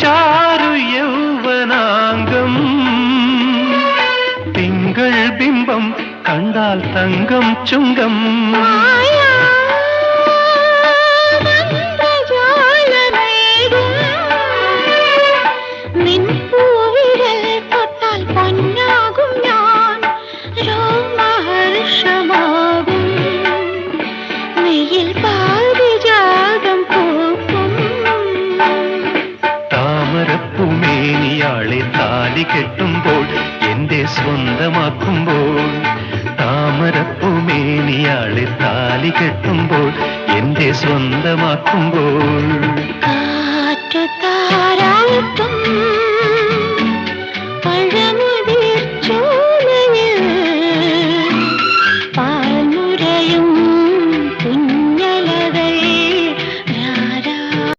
ചാരു യൗവനാംഗം തിങ്കൾ ബിംബം കണ്ടാൽ തങ്കം ചുങ്കം താമരപ്പൂമേനിയാളെ താലി കെട്ടുമ്പോൾ എന്റെ സ്വന്തമാക്കുമ്പോൾ താമരപ്പൂമേനിയാളെ താലി കെട്ടുമ്പോൾ എന്റെ സ്വന്തമാക്കുമ്പോൾ